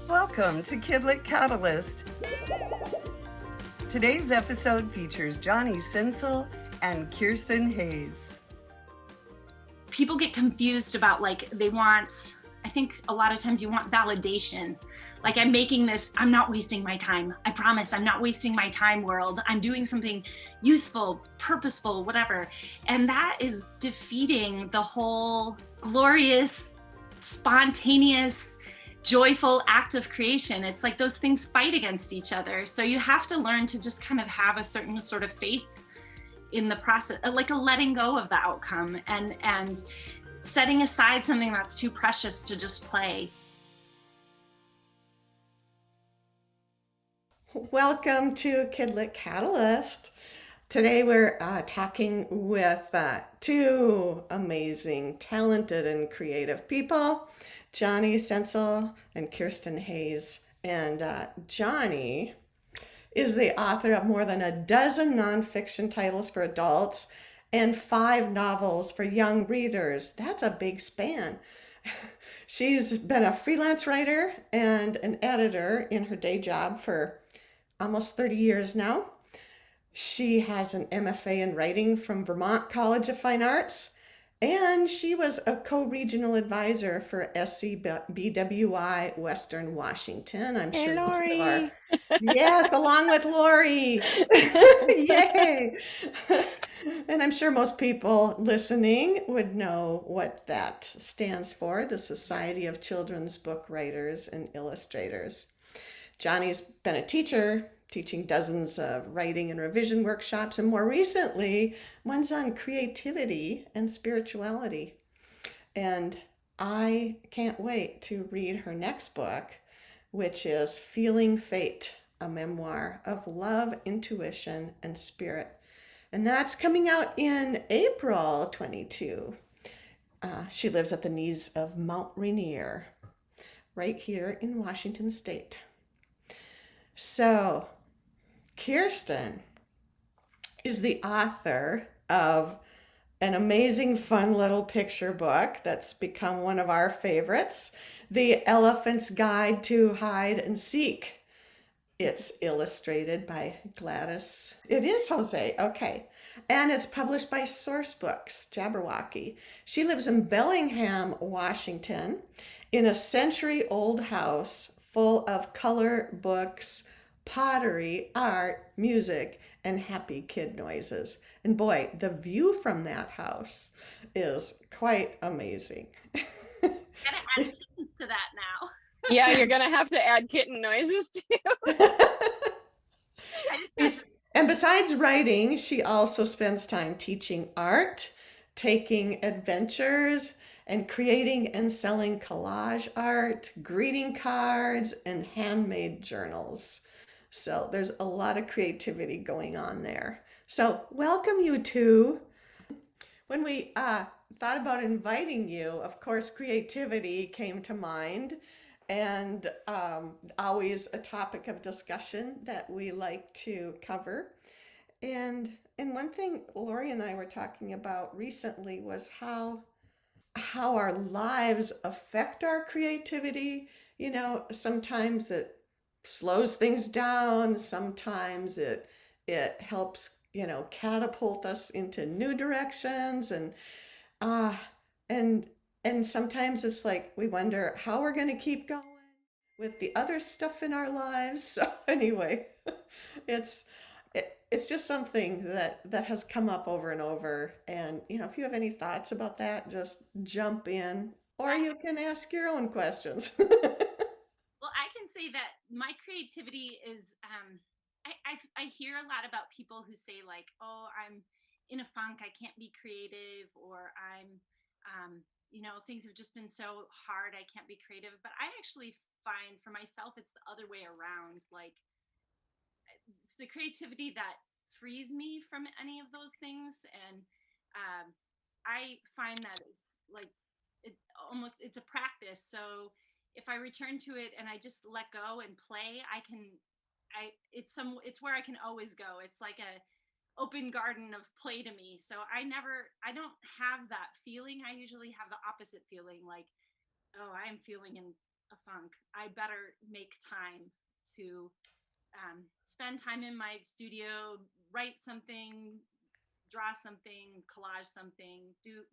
Welcome to KidLit Catalyst. Today's episode features Joni Sensel and Kjerston Kayes. People get confused about I think a lot of times you want validation. Like, I'm making this, I'm not wasting my time. I promise I'm not wasting my time, world. I'm doing something useful, purposeful, whatever. And that is defeating the whole glorious, spontaneous, joyful act of creation. It's like those things fight against each other. So you have to learn to just kind of have a certain sort of faith in the process, like a letting go of the outcome and setting aside something that's too precious to just play. Welcome to KidLit Catalyst. Today we're talking with two amazing, talented, and creative people, Joni Sensel and Kjerston Kayes. And Joni is the author of more than a dozen nonfiction titles for adults and 5 novels for young readers. That's a big span. She's been a freelance writer and an editor in her day job for almost 30 years now. She has an MFA in writing from Vermont College of Fine Arts, and she was a co-regional advisor for SCBWI Western Washington. I'm Hey, sure Laurie. are. Yes, along with Laurie. Yay! And I'm sure most people listening would know what that stands for, the Society of Children's Book Writers and Illustrators. Joni's been a teacher, teaching dozens of writing and revision workshops, and more recently, one's on creativity and spirituality. And I can't wait to read her next book, which is Feeling Fate, a memoir of love, intuition, and spirit. And that's coming out in April 22. She lives at the knees of Mount Rainier, right here in Washington State. So, Kjerston is the author of an amazing, fun little picture book that's become one of our favorites, The Elephant's Guide to Hide and Seek. It's illustrated by Gladys. It is Jose, okay. And it's published by Source Books, Jabberwocky. She lives in Bellingham, Washington, in a century-old house full of color books, pottery, art, music, and happy kid noises. And boy, the view from that house is quite amazing. Gotta add kittens to that now. Yeah, you're gonna have to add kitten noises too. And besides writing, she also spends time teaching art, taking adventures, and creating and selling collage art, greeting cards, and handmade journals. So there's a lot of creativity going on there. So welcome, you two. When we thought about inviting you, of course, creativity came to mind, and always a topic of discussion that we like to cover. And one thing Laurie and I were talking about recently was how our lives affect our creativity. You know, sometimes it slows things down, sometimes it helps, catapult us into new directions, and sometimes it's like we wonder how we're going to keep going with the other stuff in our lives. So anyway, it's just something that has come up over and over. And if you have any thoughts about that, just jump in, or you can ask your own questions. Well, I can say that my creativity is, I hear a lot about people who say like, oh, I'm in a funk, I can't be creative, or I'm, things have just been so hard, I can't be creative. But I actually find for myself, it's the other way around. Like, it's the creativity that frees me from any of those things. And I find that it's like, it's a practice. So if I return to it and I just let go and play, it's where I can always go. It's like a open garden of play to me. So I don't have that feeling. I usually have the opposite feeling, like, oh, I'm feeling a funk, I better make time to spend time in my studio, write something, draw something, collage something,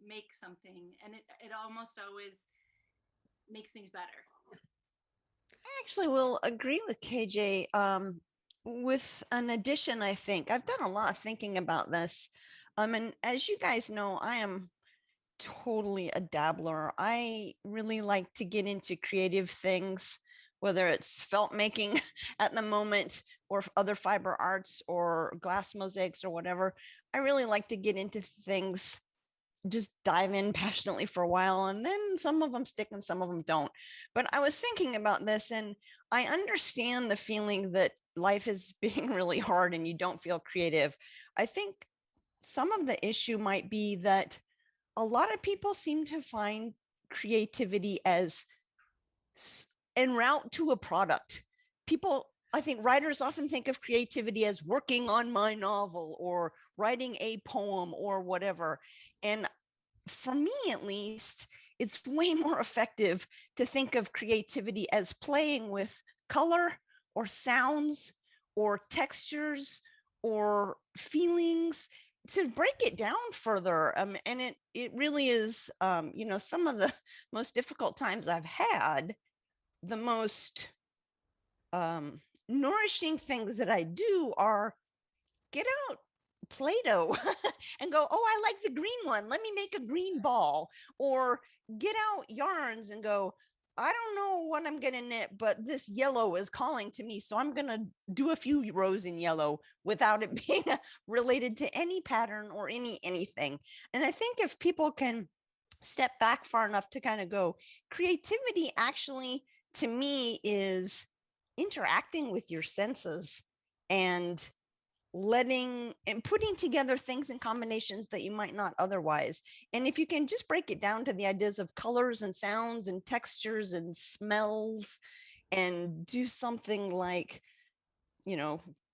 make something, and it almost always makes things better. I actually will agree with KJ. With an addition, I think I've done a lot of thinking about this. And as you guys know, I am totally a dabbler. I really like to get into creative things, whether it's felt making at the moment or other fiber arts or glass mosaics or whatever. I really like to get into things, just dive in passionately for a while, and then some of them stick and some of them don't. But I was thinking about this, and I understand the feeling that life is being really hard and you don't feel creative. I think some of the issue might be that a lot of people seem to find creativity as en route to a product. People, I think writers often think of creativity as working on my novel or writing a poem or whatever. And for me, at least, it's way more effective to think of creativity as playing with color or sounds or textures or feelings, to break it down further. And it really is, some of the most difficult times I've had, the most nourishing things that I do are get out Play-Doh and go, oh, I like the green one. Let me make a green ball. Or get out yarns and go, I don't know what I'm going to knit, but this yellow is calling to me. So I'm going to do a few rows in yellow without it being related to any pattern or anything. And I think if people can step back far enough to kind of go, creativity actually, to me, is interacting with your senses and letting and putting together things in combinations that you might not otherwise. And if you can just break it down to the ideas of colors and sounds and textures and smells, and do something like,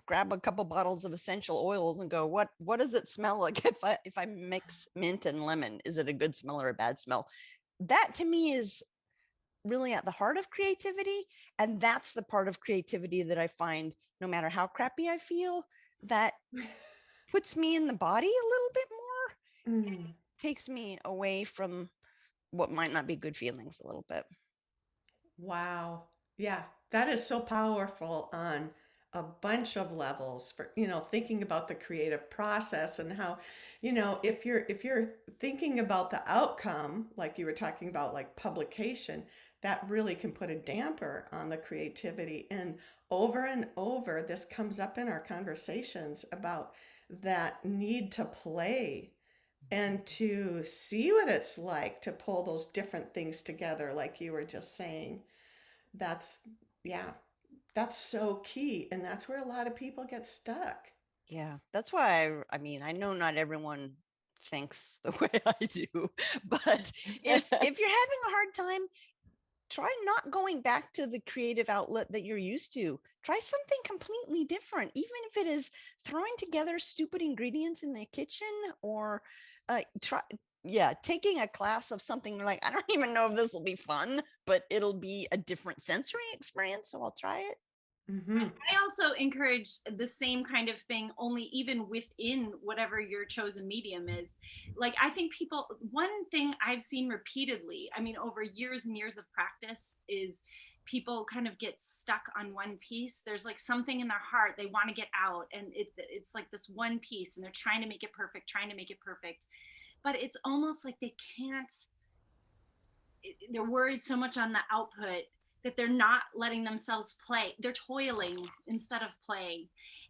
grab a couple bottles of essential oils and go, what does it smell like if I mix mint and lemon? Is it a good smell or a bad smell? That to me is really at the heart of creativity. And that's the part of creativity that I find, no matter how crappy I feel, that puts me in the body a little bit more, and takes me away from what might not be good feelings a little bit. Wow. Yeah, that is so powerful on a bunch of levels, for, thinking about the creative process and how, if you're thinking about the outcome, like you were talking about, like publication, that really can put a damper on the creativity. And over, this comes up in our conversations about that need to play and to see what it's like to pull those different things together, like you were just saying. That's, yeah, that's so key. And that's where a lot of people get stuck. Yeah, that's why I know not everyone thinks the way I do, but if you're having a hard time, try not going back to the creative outlet that you're used to. Try something completely different, even if it is throwing together stupid ingredients in the kitchen, or taking a class of something like, I don't even know if this will be fun, but it'll be a different sensory experience, so I'll try it. I also encourage the same kind of thing, only even within whatever your chosen medium is. Like, I think one thing I've seen repeatedly, over years and years of practice, is people kind of get stuck on one piece. There's like something in their heart they want to get out, and it's like this one piece, and they're trying to make it perfect. But it's almost like they can't, they're worried so much on the output that they're not letting themselves play. They're toiling instead of playing.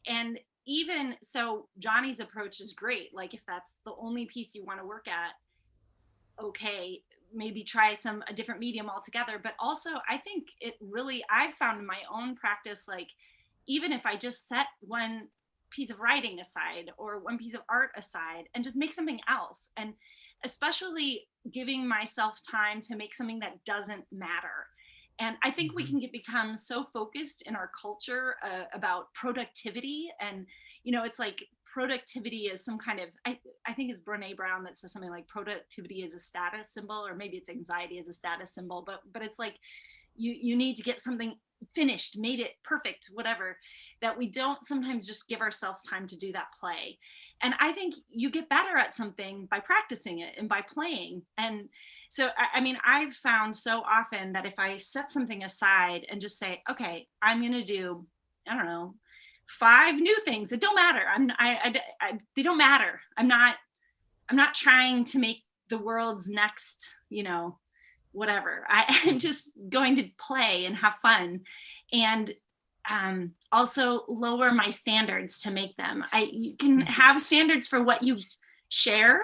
And even so, Joni's approach is great. Like, if that's the only piece you want to work at, okay, maybe try a different medium altogether. But also, I think I've found in my own practice, like, even if I just set one piece of writing aside or one piece of art aside and just make something else, and especially giving myself time to make something that doesn't matter. And I think we can become so focused in our culture about productivity. And, it's like productivity is some kind of, I think it's Brene Brown that says something like productivity is a status symbol, or maybe it's anxiety as a status symbol. But it's like, you need to get something finished, made it perfect, whatever, that we don't sometimes just give ourselves time to do that play. And I think you get better at something by practicing it and by playing. And so, I mean, I've found so often that if I set something aside and just say, okay, I'm going to do, I don't know, 5 new things. It don't matter. They don't matter. I'm not trying to make the world's next, whatever. I'm just going to play and have fun, and also lower my standards to make them. You can have standards for what you share,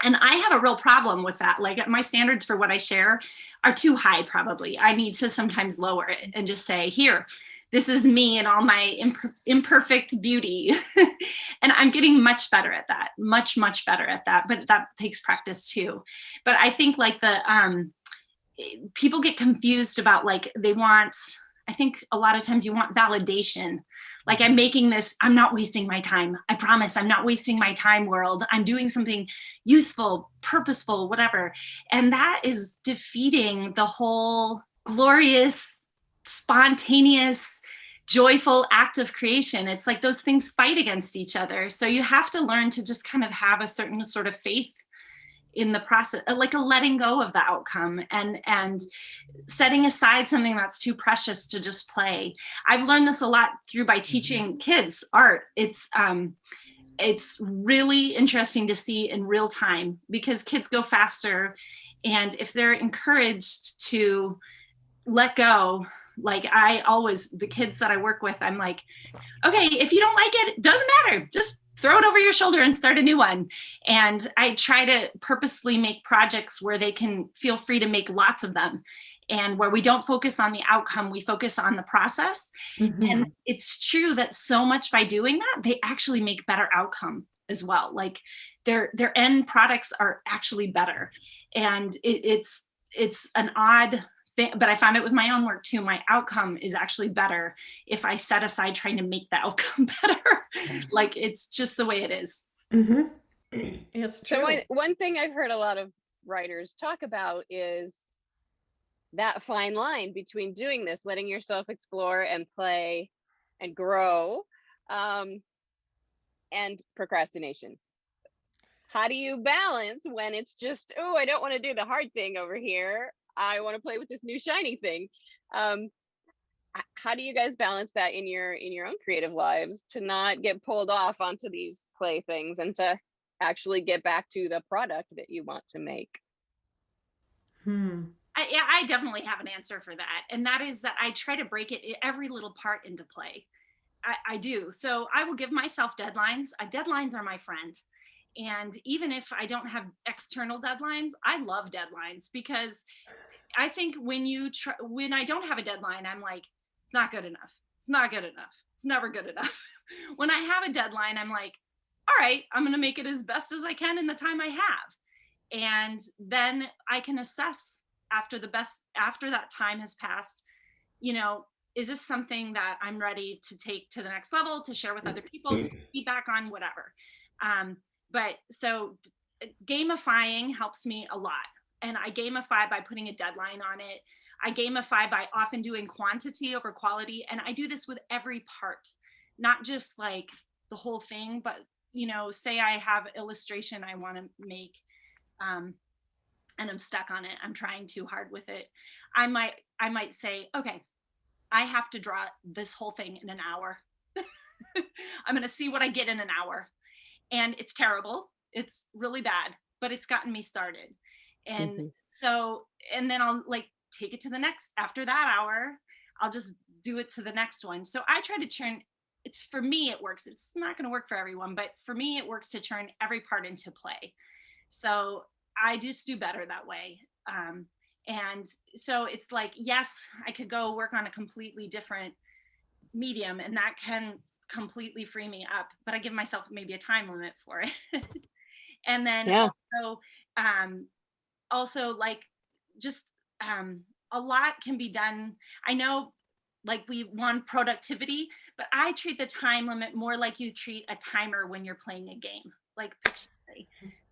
and I have a real problem with that. Like, my standards for what I share are too high. Probably I need to sometimes lower it and just say, here, this is me and all my imperfect beauty. And I'm getting much better at that, much better at that. But that takes practice too. But I think like people get confused about, like, I think a lot of times you want validation. Like, I'm making this, I'm not wasting my time. I promise I'm not wasting my time, world. I'm doing something useful, purposeful, whatever. And that is defeating the whole glorious, spontaneous, joyful act of creation. It's like those things fight against each other. So you have to learn to just kind of have a certain sort of faith in the process, like a letting go of the outcome, and setting aside something that's too precious to just play. I've learned this a lot by teaching kids art. It's really interesting to see in real time, because kids go faster, and if they're encouraged to let go, like the kids that I work with, I'm like, okay, if you don't like it, doesn't matter, just throw it over your shoulder and start a new one. And I try to purposefully make projects where they can feel free to make lots of them, and where we don't focus on the outcome, we focus on the process. And it's true that so much by doing that, they actually make better outcome as well. Like, their end products are actually better. And it's an odd thing, but I found it with my own work too. My outcome is actually better if I set aside trying to make the outcome better. Like, it's just the way it is. It's true. So one thing I've heard a lot of writers talk about is that fine line between doing this, letting yourself explore and play and grow, and procrastination. How do you balance when it's just, oh, I don't want to do the hard thing over here, I want to play with this new shiny thing? How do you guys balance that in your own creative lives, to not get pulled off onto these play things and to actually get back to the product that you want to make? I definitely have an answer for that. And that is that I try to break every little part into play. I do. So I will give myself deadlines. Deadlines are my friend. And even if I don't have external deadlines, I love deadlines, because I think when I don't have a deadline, I'm like, it's not good enough. It's not good enough. It's never good enough. When I have a deadline, I'm like, all right, I'm going to make it as best as I can in the time I have. And then I can assess after that time has passed, is this something that I'm ready to take to the next level, to share with other people, to feedback on, whatever. But so gamifying helps me a lot. And I gamify by putting a deadline on it. I gamify by often doing quantity over quality. And I do this with every part, not just like the whole thing, but, say I have illustration I want to make, and I'm stuck on it. I'm trying too hard with it. I might say, okay, I have to draw this whole thing in an hour. I'm going to see what I get in an hour. And it's terrible. It's really bad, but it's gotten me started. And so, and then I'll like take it to the next, after that hour, I'll just do it to the next one. So I try to turn, for me, it works. It's not going to work for everyone, but for me, it works to turn every part into play. So I just do better that way. And so it's like, yes, I could go work on a completely different medium, and that can completely free me up, but I give myself maybe a time limit for it. And then also like just a lot can be done. I know like we want productivity, but I treat the time limit more like you treat a timer when you're playing a game, like Pictionary.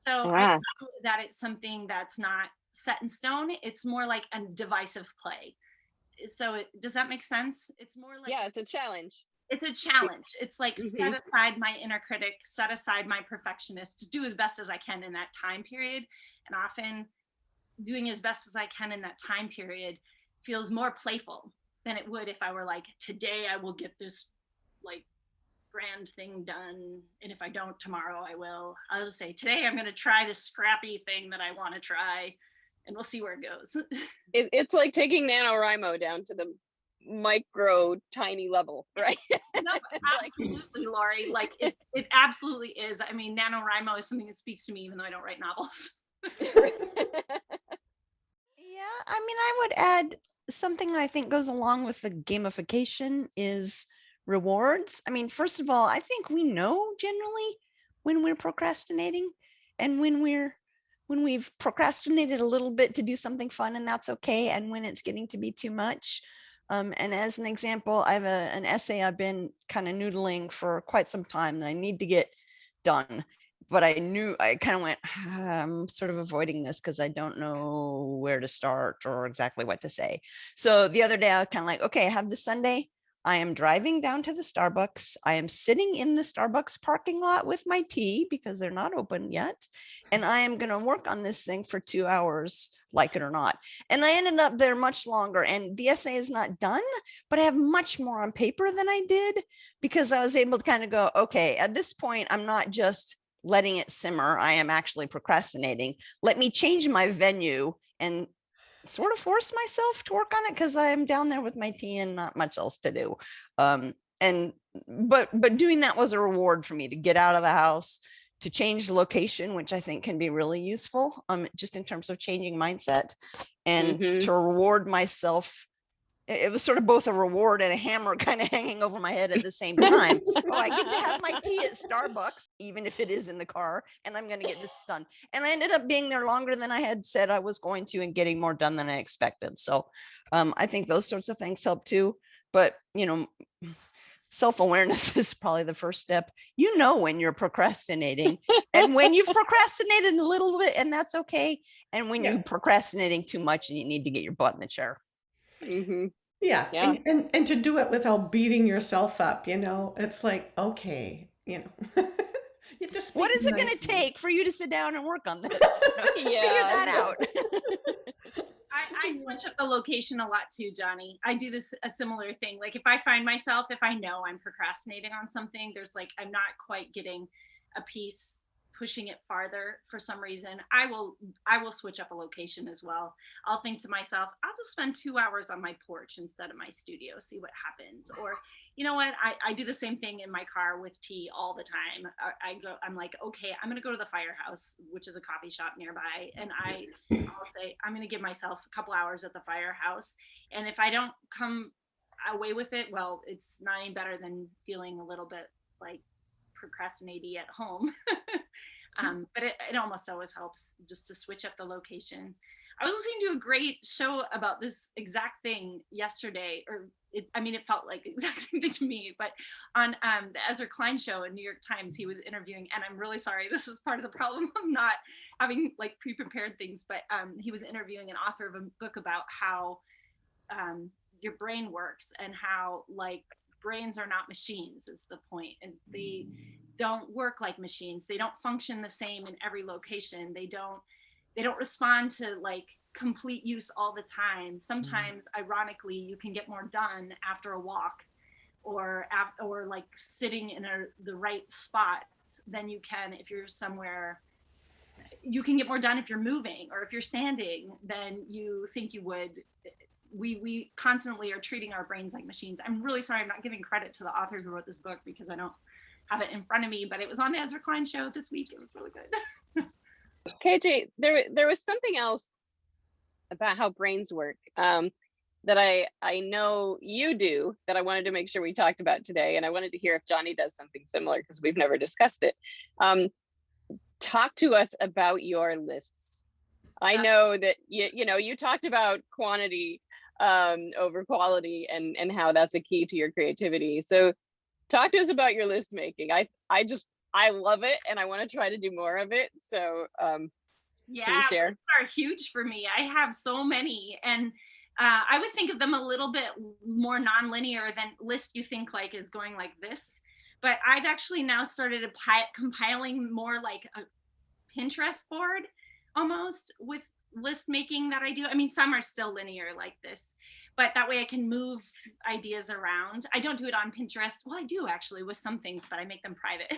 So I know that it's something that's not set in stone. It's more like a divisive play. So does that make sense? It's more like, yeah, it's a challenge. it's a challenge. It's like set aside my inner critic, set aside my perfectionist, to do as best as I can in that time period. And often doing as best as I can in that time period feels more playful than it would if I were like, today I will get this like grand thing done, and if I don't tomorrow I will. I'll just say, today I'm going to try this scrappy thing that I want to try, and we'll see where it goes. It's like taking NaNoWriMo down to the micro tiny level, right? No, absolutely, Laurie. Like it absolutely is. I mean, NaNoWriMo is something that speaks to me, even though I don't write novels. Yeah, I mean, I would add something I think goes along with the gamification is rewards. I mean, first of all, I think we know generally when we're procrastinating and when we've procrastinated a little bit to do something fun, and that's okay, and when it's getting to be too much. And as an example, I have an essay I've been kind of noodling for quite some time that I need to get done. But I kind of went, I'm sort of avoiding this because I don't know where to start or exactly what to say. So the other day I was kind of like, okay, I have this Sunday. I am driving down to the Starbucks. I am sitting in the Starbucks parking lot with my tea because they're not open yet. And I am going to work on this thing for 2 hours, like it or not. And I ended up there much longer, and the essay is not done, but I have much more on paper than I did because I was able to kind of go, okay, at this point, I'm not just letting it simmer. I am actually procrastinating. Let me change my venue and sort of force myself to work on it because I'm down there with my tea and not much else to do. But doing that was a reward for me to get out of the house, to change the location, which I think can be really useful, just in terms of changing mindset, and to reward myself. It was sort of both a reward and a hammer kind of hanging over my head at the same time. Oh, I get to have my tea at Starbucks, even if it is in the car, and I'm going to get this done. And I ended up being there longer than I had said I was going to, and getting more done than I expected. So I think those sorts of things help too. But, self-awareness is probably the first step. You know when you're procrastinating and when you've procrastinated a little bit, and that's okay. And when you're procrastinating too much and you need to get your butt in the chair. Yeah. And to do it without beating yourself up, it's like, okay, you have to speak what is it going to take for you to sit down and work on this? Figure that out. I switch up the location a lot too, Joni. I do a similar thing. Like if I find myself, if I know I'm procrastinating on something, there's like, I'm not quite getting a piece, pushing it farther for some reason, I will switch up a location as well. I'll think to myself, I'll just spend 2 hours on my porch instead of my studio, see what happens. Or you know what, I do the same thing in my car with tea all the time. I'm like, okay, I'm gonna go to the Firehouse, which is a coffee shop nearby, and I'll say, I'm gonna give myself a couple hours at the Firehouse, and if I don't come away with it, well, it's not any better than feeling a little bit like procrastinating at home. But it almost always helps just to switch up the location. I was listening to a great show about this exact thing yesterday, it felt like the exact same thing to me, but on the Ezra Klein show in New York Times, he was interviewing, and I'm really sorry, this is part of the problem of not having like pre-prepared things, but he was interviewing an author of a book about how your brain works, and how like brains are not machines is the point, and they don't work like machines. They don't function the same in every location. They don't respond to like complete use all the time. Sometimes ironically, you can get more done after a walk or like sitting in the right spot than you can if you're somewhere. You can get more done if you're moving, or if you're standing than you think you would. We constantly are treating our brains like machines. I'm really sorry, I'm not giving credit to the author who wrote this book because I don't have it in front of me, but it was on the Ezra Klein show this week. It was really good. KJ, there was something else about how brains work that I know you do that I wanted to make sure we talked about today, and I wanted to hear if Joni does something similar because we've never discussed it. Talk to us about your lists. I know that you talked about quantity over quality, and how that's a key to your creativity. So talk to us about your list making. I love it, and I want to try to do more of it. So can you share? Lists are huge for me. I have so many, and I would think of them a little bit more non-linear than list you think like is going like this. But I've actually now started compiling more like a Pinterest board almost with list making that I do. I mean, some are still linear like this, but that way I can move ideas around. I don't do it on Pinterest. Well, I do actually with some things, but I make them private.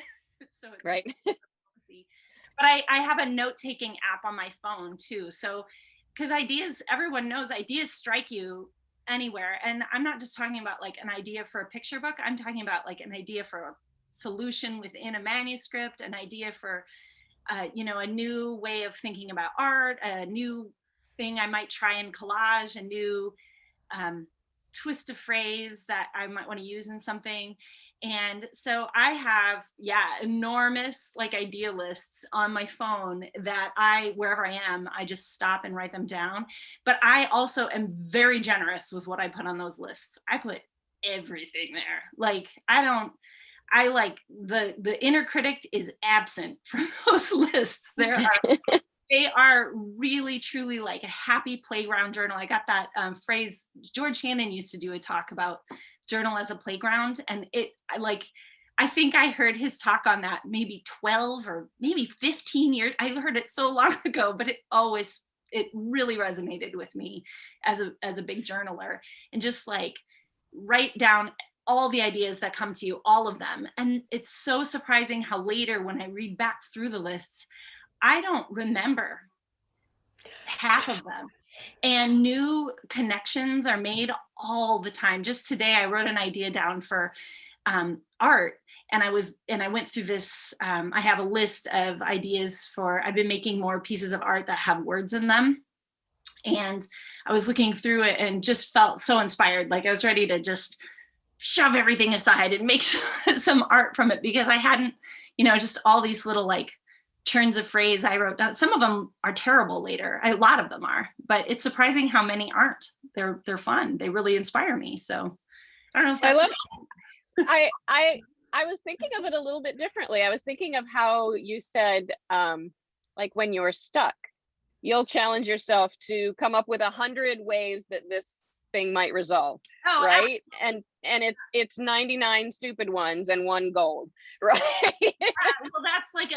So it's Right. but I have a note-taking app on my phone too. So, because ideas, everyone knows ideas strike you anywhere. And I'm not just talking about like an idea for a picture book. I'm talking about like an idea for a solution within a manuscript, an idea for, a new way of thinking about art, a new thing I might try in collage, a new twist of phrase that I might want to use in something. And so I have, enormous like idea lists on my phone that wherever I am, I just stop and write them down. But I also am very generous with what I put on those lists. I put everything there. Like, I like the inner critic is absent from those lists. They are really truly like a happy playground journal. I got that phrase. George Shannon used to do a talk about journal as a playground, and I think I heard his talk on that maybe 12 or maybe 15 years. I heard it so long ago, but it really resonated with me as a big journaler, and just like write down all the ideas that come to you, all of them. And it's so surprising how later when I read back through the lists, I don't remember half of them. And new connections are made all the time. Just today, I wrote an idea down for art. And I went through this, I have a list of ideas I've been making more pieces of art that have words in them. And I was looking through it and just felt so inspired. Like I was ready to just shove everything aside and make some art from it, because I hadn't, just all these little like turns of phrase I wrote down. Some of them are terrible later. A lot of them are, but it's surprising how many aren't. They're fun. They really inspire me. So I don't know if that's. I was thinking of it a little bit differently. I was thinking of how you said, like when you're stuck, you'll challenge yourself to come up with 100 ways that this thing might resolve, right? And it's 99 stupid ones and 1 gold, right? Well, that's like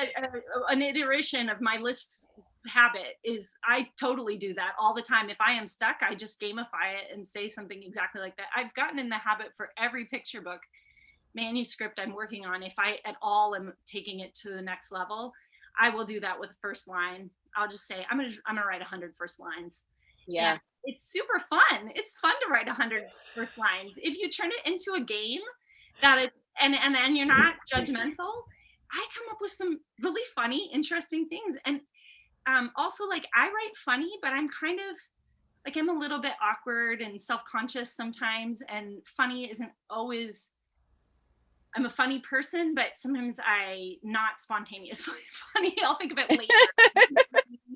an iteration of my list habit. Is I totally do that all the time. If I am stuck, I just gamify it and say something exactly like that. I've gotten in the habit for every picture book manuscript I'm working on, if I at all am taking it to the next level, I will do that with the first line. I'll just say I'm gonna write 100 first lines. Yeah. And it's super fun. It's fun to write 100 first lines. If you turn it into a game and you're not judgmental, I come up with some really funny, interesting things. And also like I write funny, but I'm kind of like, I'm a little bit awkward and self-conscious sometimes, and funny isn't always, I'm a funny person, but sometimes I not spontaneously funny. I'll think of it later.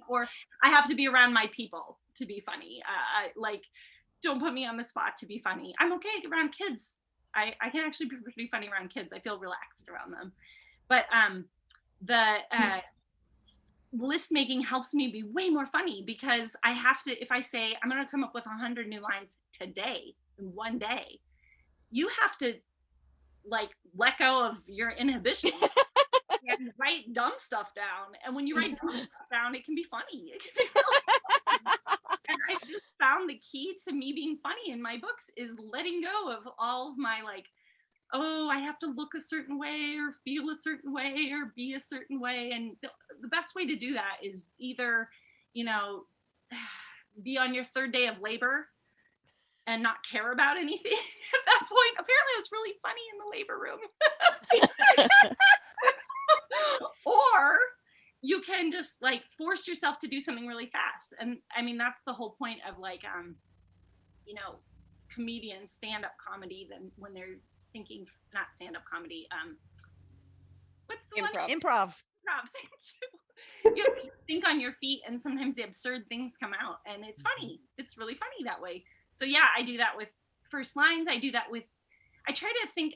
Or I have to be around my people to be funny. Like, don't put me on the spot to be funny. I'm okay around kids. I can actually be pretty funny around kids. I feel relaxed around them. But the list making helps me be way more funny, because I have to, if I say I'm going to come up with 100 new lines today in one day, you have to like let go of your inhibition and write dumb stuff down. And when you write dumb stuff down, it can be funny. It can be really funny. And I just found the key to me being funny in my books is letting go of all of my like, oh, I have to look a certain way or feel a certain way or be a certain way. And the best way to do that is either, be on your 3rd day of labor and not care about anything at that point. Apparently it was really funny in the labor room. Or you can just like force yourself to do something really fast. And I mean, that's the whole point of like, comedians, stand-up comedy, then when they're thinking, not stand-up comedy, what's the Improv. one? Improv, thank you. You have to think on your feet, and sometimes the absurd things come out, and it's funny. It's really funny that way. So yeah, I do that with first lines. I do that with, I try to think,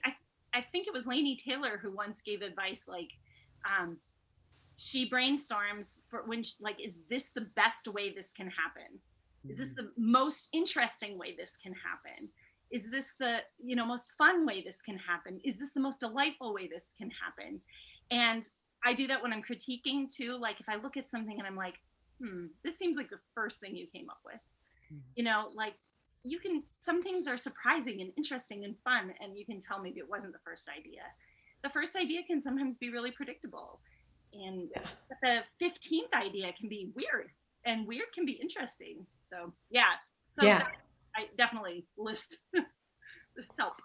I think it was Lainey Taylor who once gave advice, like, she brainstorms for when she, like, is this the best way this can happen? Is this the most interesting way this can happen? Is this the, most fun way this can happen? Is this the most delightful way this can happen? And I do that when I'm critiquing too. Like if I look at something and I'm like, this seems like the first thing you came up with. Like some things are surprising and interesting and fun, and you can tell maybe it wasn't the first idea. The first idea can sometimes be really predictable. And the 15th idea can be weird, and weird can be interesting. So I definitely list this help.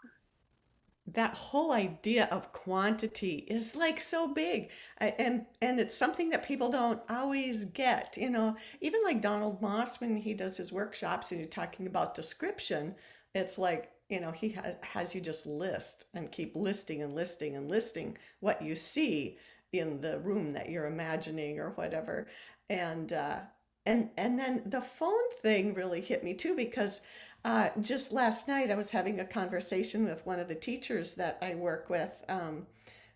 That whole idea of quantity is like so big, and it's something that people don't always get. Even like Donald Moss, when he does his workshops and you're talking about description, it's like, he has you just list and keep listing and listing and listing what you see in the room that you're imagining or whatever. And then the phone thing really hit me too, because just last night I was having a conversation with one of the teachers that I work with,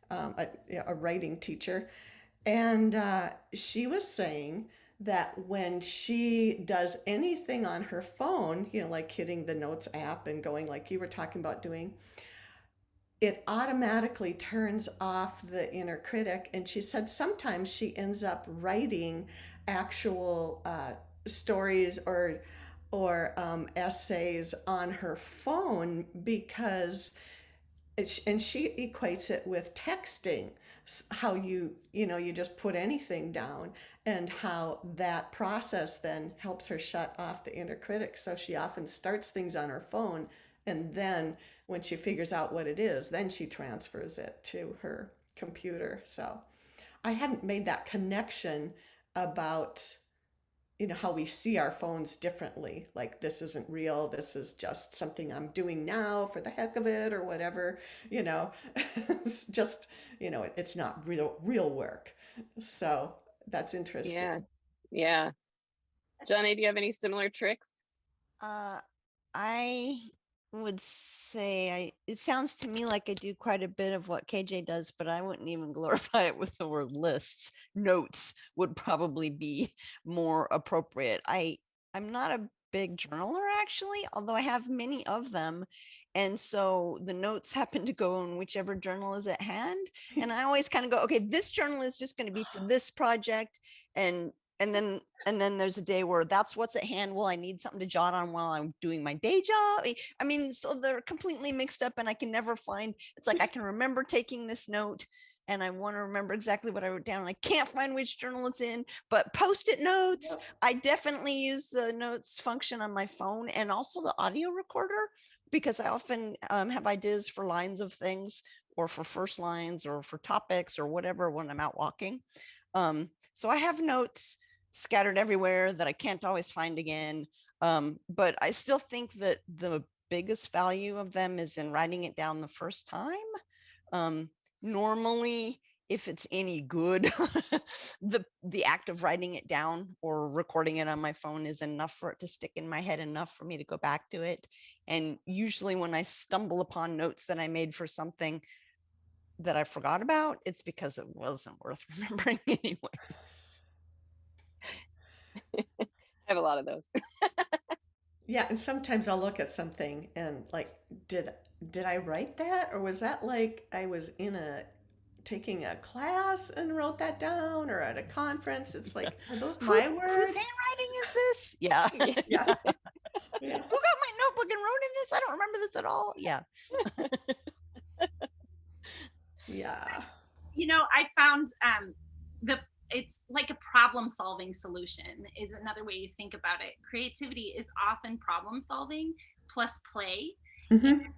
a writing teacher, and she was saying that when she does anything on her phone, like hitting the Notes app and going like you were talking about doing, it automatically turns off the inner critic. And she said sometimes she ends up writing actual stories or essays on her phone because and she equates it with texting, how you just put anything down, and how that process then helps her shut off the inner critic. So she often starts things on her phone, and then when she figures out what it is, then she transfers it to her computer. So I hadn't made that connection about how we see our phones differently. Like, this isn't real, this is just something I'm doing now for the heck of it or whatever. It's just, it's not real work. So that's interesting. Yeah. Joni, do you have any similar tricks? I would say it sounds to me like I do quite a bit of what KJ does, but I wouldn't even glorify it with the word lists. Notes would probably be more appropriate. I'm not a big journaler actually, although I have many of them. And so the notes happen to go in whichever journal is at hand. And I always kind of go, okay, this journal is just going to be for this project. And then there's a day where that's what's at hand. Well, I need something to jot on while I'm doing my day job. I mean, so they're completely mixed up, and I can never find, it's like I can remember taking this note and I want to remember exactly what I wrote down. I can't find which journal it's in, but Post-it notes, I definitely use the notes function on my phone, and also the audio recorder, because I often have ideas for lines of things, or for first lines, or for topics, or whatever when I'm out walking. So I have notes scattered everywhere that I can't always find again. But I still think that the biggest value of them is in writing it down the first time. Normally, if it's any good, the act of writing it down or recording it on my phone is enough for it to stick in my head, enough for me to go back to it. And usually when I stumble upon notes that I made for something that I forgot about, it's because it wasn't worth remembering anyway. I have a lot of those. Yeah, and sometimes I'll look at something and like, did I write that, or was that like I was taking a class and wrote that down, or at a conference? It's like, are those my words? Whose handwriting is this? Yeah. Yeah. Who got my notebook and wrote in this? I don't remember this at all. Yeah. Yeah. I found it's like a problem solving solution is another way you think about it. Creativity is often problem solving plus play. Mm-hmm.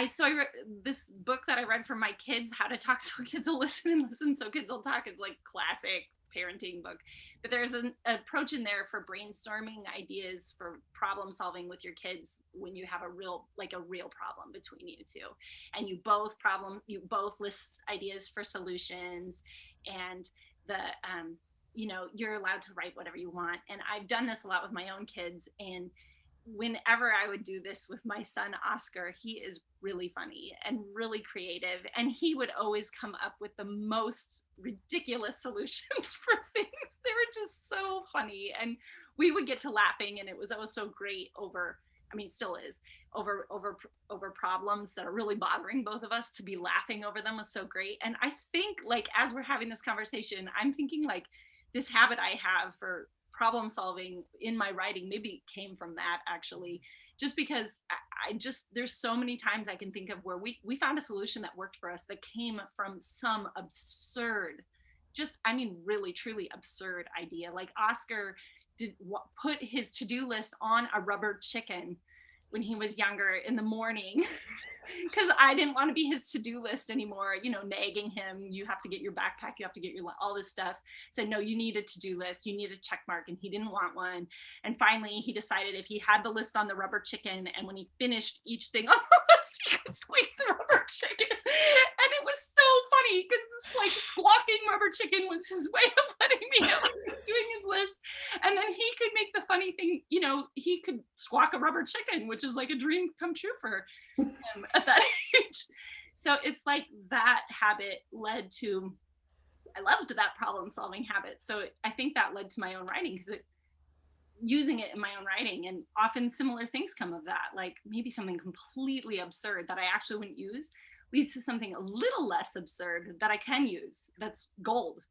So I read this book that I read for my kids, How to Talk So Kids Will Listen and Listen So Kids Will Talk. It's like classic parenting book, but there's an approach in there for brainstorming ideas for problem solving with your kids when you have a real problem between you two, and you both list ideas for solutions, and you're allowed to write whatever you want. And I've done this a lot with my own kids, and whenever I would do this with my son, Oscar, he is really funny and really creative. And he would always come up with the most ridiculous solutions for things. They were just so funny. And we would get to laughing, and it was always so great over, I mean, still is, over problems that are really bothering both of us. To be laughing over them was so great. And I think, like, as we're having this conversation, I'm thinking like this habit I have for problem solving in my writing maybe came from that, actually, just because I just, there's so many times I can think of where we found a solution that worked for us that came from some absurd, just, I mean, really, truly absurd idea. Like Oscar did put his to-do list on a rubber chicken when he was younger in the morning, because I didn't want to be his to-do list anymore, you know, nagging him, you have to get your backpack, you have to get your, all this stuff. Said, no, you need a to-do list, you need a check mark, and he didn't want one. And finally he decided if he had the list on the rubber chicken, and when he finished each thing on the list, he could squeak the rubber chicken. And it was so funny, because this like squawking rubber chicken was his way of letting me know he was doing his list. And then he could make the funny thing, you know, he could squawk a rubber chicken, which is like a dream come true for him at that age. So it's like that habit led to, I loved that problem solving habit. So I think that led to my own writing, because using it in my own writing, and often similar things come of that, like maybe something completely absurd that I actually wouldn't use leads to something a little less absurd that I can use. That's gold.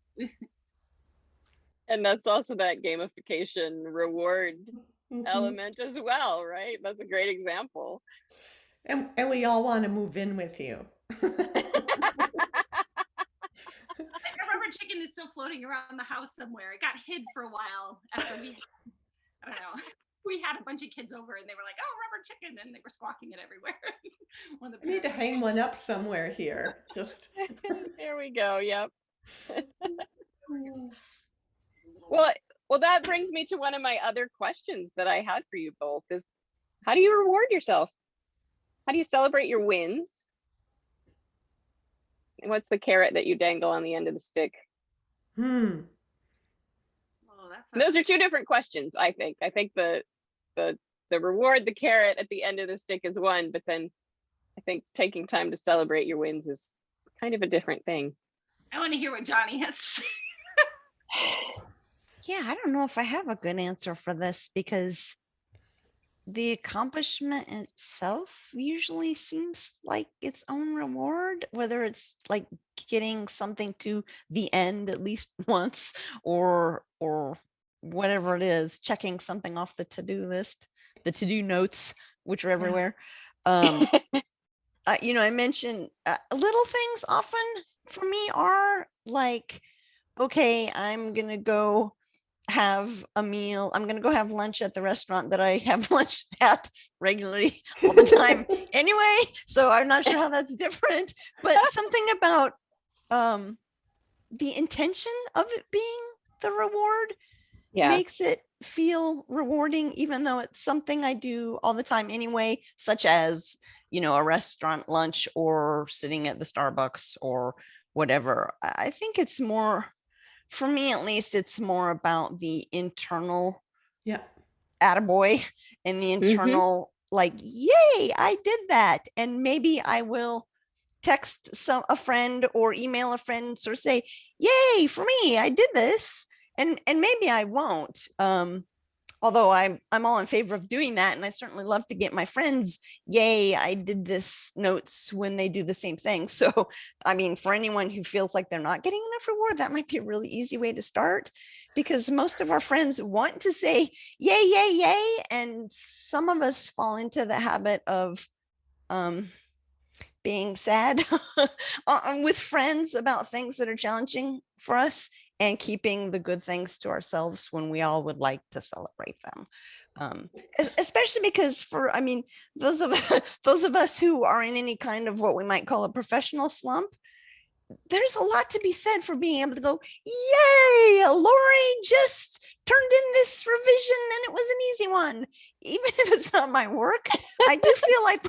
And that's also that gamification reward element as well, right? That's a great example. And we all want to move in with you. The rubber chicken is still floating around the house somewhere. It got hid for a while after we, I don't know, we had a bunch of kids over and they were like, oh, rubber chicken, and they were squawking it everywhere. We need to hang one up somewhere here. Just there we go. Yep. Well, that brings me to one of my other questions that I had for you both is, how do you reward yourself? How do you celebrate your wins? And what's the carrot that you dangle on the end of the stick? Oh, Those are two different questions, I think. I think the reward, the carrot at the end of the stick is one, but then I think taking time to celebrate your wins is kind of a different thing. I want to hear what Joni has to say. Yeah, I don't know if I have a good answer for this, because the accomplishment itself usually seems like its own reward, whether it's like getting something to the end at least once, or whatever it is, checking something off the to-do list, the to-do notes, which are everywhere. You know, I mentioned little things often for me are like, okay, I'm gonna go have a meal. I'm gonna go have lunch at the restaurant that I have lunch at regularly all the time anyway. So I'm not sure how that's different, but something about the intention of it being the reward makes it feel rewarding, even though it's something I do all the time anyway, such as, you know, a restaurant lunch or sitting at the Starbucks or whatever. I think it's more, for me at least, it's more about the internal attaboy and the internal like, yay, I did that. And maybe I will text a friend or email a friend or say, yay, for me, I did this. And maybe I won't. Although I'm all in favor of doing that. And I certainly love to get my friends, yay, I did this notes when they do the same thing. So, I mean, for anyone who feels like they're not getting enough reward, that might be a really easy way to start, because most of our friends want to say, yay, yay, yay. And some of us fall into the habit of being sad with friends about things that are challenging for us, and keeping the good things to ourselves when we all would like to celebrate them. Especially because those of us who are in any kind of what we might call a professional slump, there's a lot to be said for being able to go, yay, Laurie just turned in this revision and it was an easy one. Even if it's not my work, I do feel like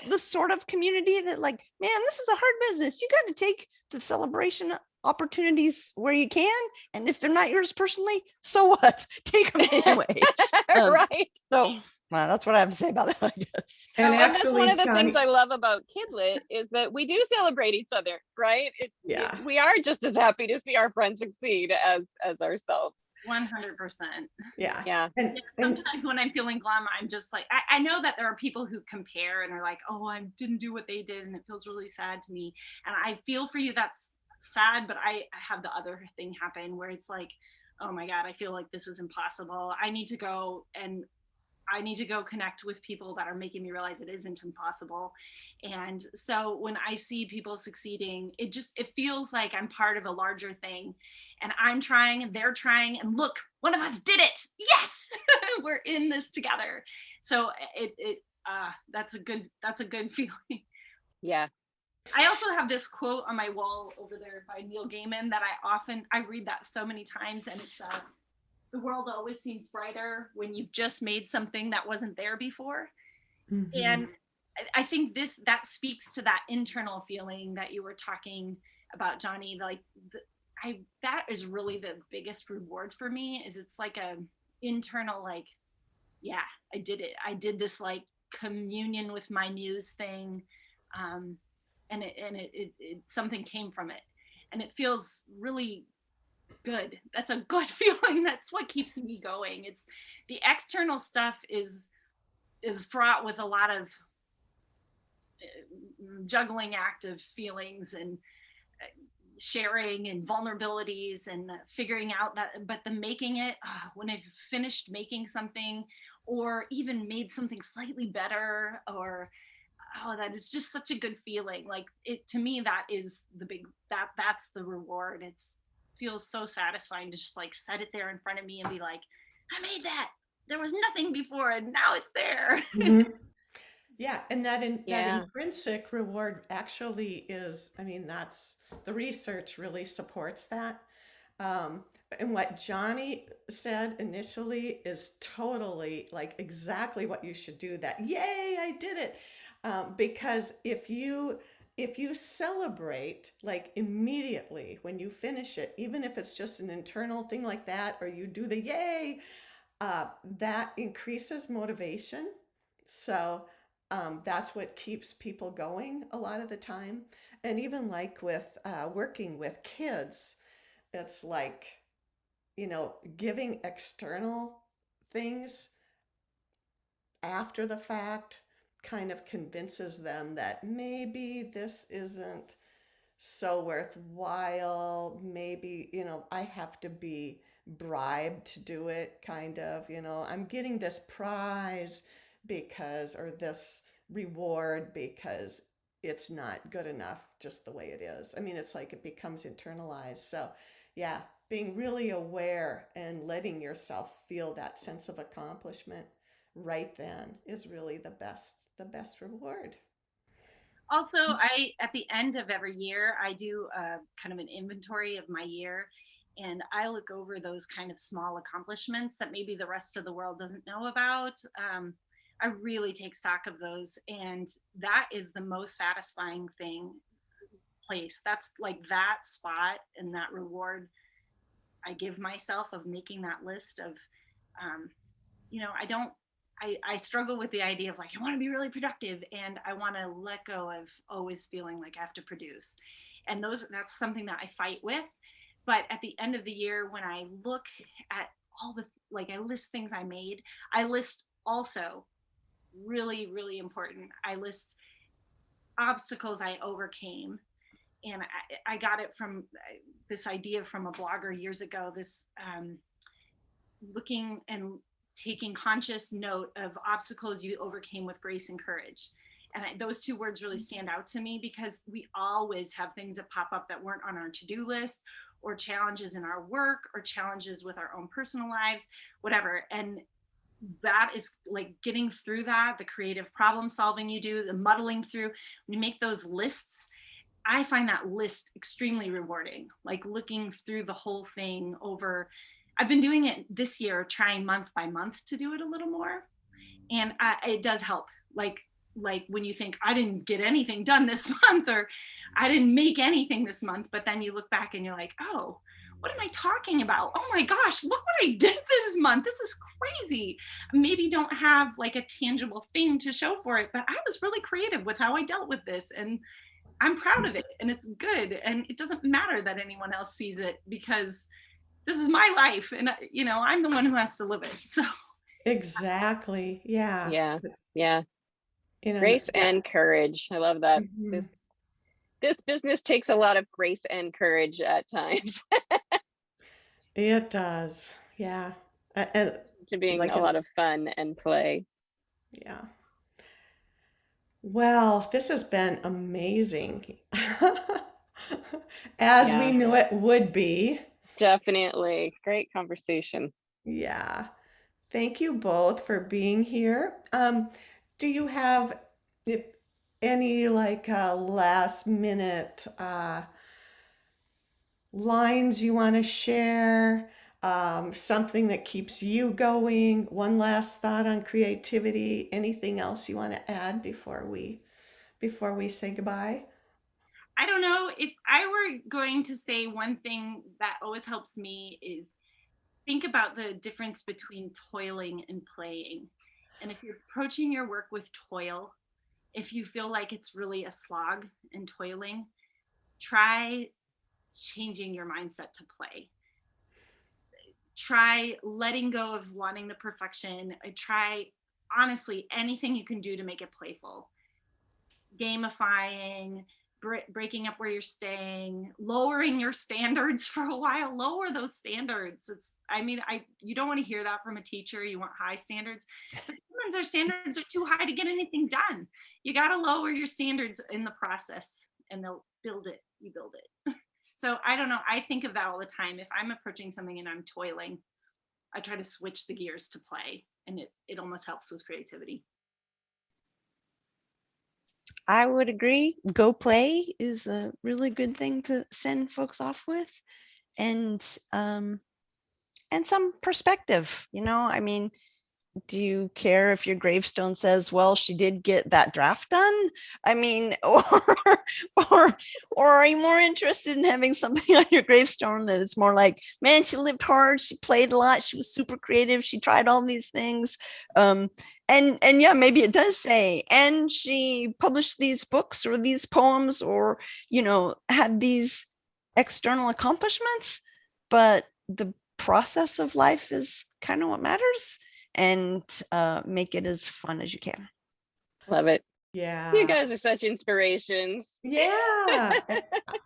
the sort of community that, like, man, this is a hard business. You got to take the celebration opportunities where you can, and if they're not yours personally, so what? Take them anyway. Right. So Well, that's what I have to say about that, I guess. And And that's one actually, of the Johnny, things I love about KidLit is that we do celebrate each other, right? yeah, We are just as happy to see our friends succeed as ourselves. 100%. yeah. Yeah. And, Yeah, and sometimes when I'm feeling glum, I'm just like, I know that there are people who compare and are like, oh, I didn't do what they did and it feels really sad to me. And I feel for you, that's sad, but I have the other thing happen where it's like, oh my God, I feel like this is impossible. I need to go connect with people that are making me realize it isn't impossible. And so when I see people succeeding, it feels like I'm part of a larger thing, and I'm trying and they're trying, and look, one of us did it. Yes. We're in this together. So that's a good feeling. Yeah. I also have this quote on my wall over there by Neil Gaiman that I read that so many times, and it's the world always seems brighter when you've just made something that wasn't there before. Mhm. And I think that speaks to that internal feeling that you were talking about, Johnny. Like that is really the biggest reward for me. Is it's like a internal, like, yeah, I did it. I did this like communion with my muse thing, and it something came from it, and it feels really good. That's a good feeling. That's what keeps me going. It's the external stuff is fraught with a lot of juggling act of feelings and sharing and vulnerabilities and figuring out that, but the making it, when I've finished making something or even made something slightly better, or that is just such a good feeling. Like, it, to me, that is that's the reward. It's feels so satisfying to just like set it there in front of me and be like, I made that. There was nothing before and now it's there. Mhm. Yeah, and that Yeah. intrinsic reward actually is, I mean, that's the research really supports that. Um, and what Johnny said initially is totally like exactly what you should do. That yay, I did it. Because if you celebrate like immediately when you finish it, even if it's just an internal thing like that, or you do the yay, that increases motivation. So that's what keeps people going a lot of the time. And even like with working with kids, it's like, giving external things after the fact kind of convinces them that maybe this isn't so worthwhile. Maybe, I have to be bribed to do it, kind of, I'm getting this prize because, or this reward because it's not good enough just the way it is. I mean, it's like it becomes internalized. So, yeah, being really aware and letting yourself feel that sense of accomplishment right then is really the best reward. Also, at the end of every year, I do kind of an inventory of my year, and I look over those kind of small accomplishments that maybe the rest of the world doesn't know about. I really take stock of those, and that is the most satisfying place. That's like that spot and that reward I give myself of making that list of, I struggle with the idea of like, I want to be really productive and I want to let go of always feeling like I have to produce. And that's something that I fight with. But at the end of the year, when I look at all I list things I made, I list also really, really important. I list obstacles I overcame. And I got it from this idea from a blogger years ago, this looking and taking conscious note of obstacles you overcame with grace and courage. And those two words really stand out to me because we always have things that pop up that weren't on our to-do list, or challenges in our work, or challenges with our own personal lives, whatever. And that is like getting through that, the creative problem solving you do, the muddling through, when you make those lists, I find that list extremely rewarding, like looking through the whole thing over. I've been doing it this year, trying month by month to do it a little more. And it does help. Like when you think I didn't get anything done this month, or I didn't make anything this month, but then you look back and you're like, oh, what am I talking about? Oh my gosh, look what I did this month. This is crazy. Maybe don't have like a tangible thing to show for it, but I was really creative with how I dealt with this, and I'm proud of it, and it's good. And it doesn't matter that anyone else sees it, because this is my life, and I'm the one who has to live it. So Exactly. Yeah. Yeah. It's, Yeah. you know, Grace yeah. and courage. I love that. Mhm. This business takes a lot of grace and courage at times It does. Yeah. And to being like, a lot of fun and play. yeah. Well, this has been amazing. As we Yeah, knew it would be. definitely. Great conversation. Yeah. Thank you both for being here. Do you have if, any like last minute lines you want to share? Something that keeps you going? One last thought on creativity? Anything else you want to add before we say goodbye? I don't know, if I were going to say one thing that always helps me is think about the difference between toiling and playing. And if you're approaching your work with toil, if you feel like it's really a slog and toiling, try changing your mindset to play. Try letting go of wanting the perfection. Try, honestly, anything you can do to make it playful. Gamifying, breaking up where you're staying, lowering your standards for a while. Lower those standards. You don't want to hear that from a teacher. You want high standards, but sometimes our standards are too high to get anything done. You got to lower your standards in the process, and they'll build it. You build it. So I don't know. I think of that all the time. If I'm approaching something and I'm toiling, I try to switch the gears to play, and it almost helps with creativity. I would agree. Go play is a really good thing to send folks off with, and some perspective. Do you care if your gravestone says, well, she did get that draft done? Or are you more interested in having something on your gravestone that it's more like, man, she lived hard, she played a lot, she was super creative, she tried all these things. And yeah, maybe it does say, and she published these books or these poems, or, had these external accomplishments, but the process of life is kind of what matters. And make it as fun as you can. Love it. Yeah. You guys are such inspirations. Yeah.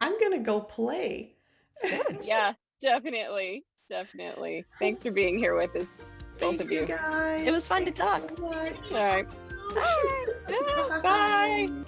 I'm gonna go play. Good. Yeah, definitely. Definitely. Thanks for being here with us, both Thank of you you. guys. It was fun to Thank you talk. so much. All right. Bye. Yeah, bye.